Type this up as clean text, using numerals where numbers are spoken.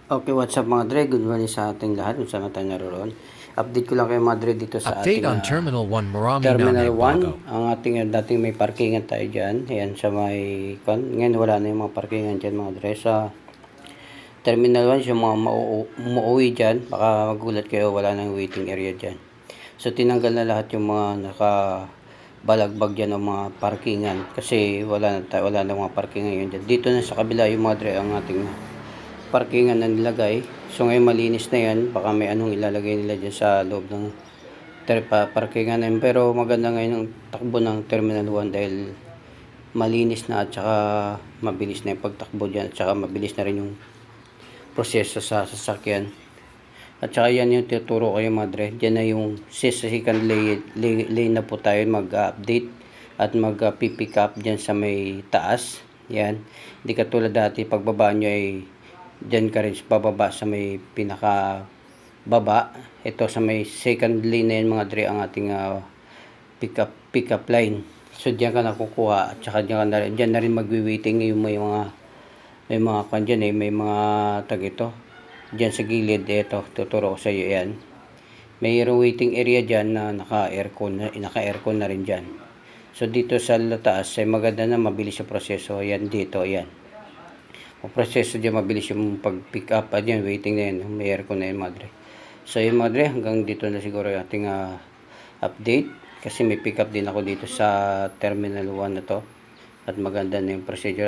Okay, what's up mga Dre? Good morning sa ating lahat kung saan tayo naroon. Update ko lang kayo mga Dre dito sa Update ating on Terminal 1 Marami na Terminal 1. nagbago. Ang ating dating may parkingan tayo dyan. Ayan sa may... Ngayon wala na yung mga parkingan dyan mga Dre. Sa Terminal 1, yung mga umuwi dyan, baka magulat kayo, wala na yung waiting area dyan. So tinanggal na lahat yung mga balagbag dyan ng mga parkingan kasi wala na mga parkingan yun dyan. Dito na sa kabila yung mga Dre ang ating parkingan na nilagay. So ngayon malinis na yan. Baka may anong ilalagay nila dyan sa loob ng parkingan na yun. Pero maganda ngayon ang takbo ng Terminal 1 dahil malinis na at saka mabilis na yung pagtakbo dyan. At saka mabilis na rin yung proseso sa sasakyan. At saka yan yung tuturo kayo mga Dre. Dyan na yung second lane na po tayo mag-update at mag-pick up dyan sa may taas. Yan. Hindi katulad dati pagbaba nyo ay dyan ka rin bababa sa may pinaka baba. Ito sa may second lane na yun mga Dre ang ating pick up line. So dyan ka nakukuha at saka dyan na rin magwi-waiting yung may mga dyan may mga tag ito dyan sa gilid. Ito tuturo ko sa iyo yan. Mayroong waiting area dyan na naka-aircon na rin dyan. So dito sa taas ay maganda na mabilis yung proseso. Yan dito, yan. Ang proseso dyan mabilis yung pag-pick up. Yan, waiting na yan. May aircon na yun, madre. So yun, madre, hanggang dito na siguro yung ating update. Kasi may pick up din ako dito sa Terminal 1 na to. At maganda na yung procedure.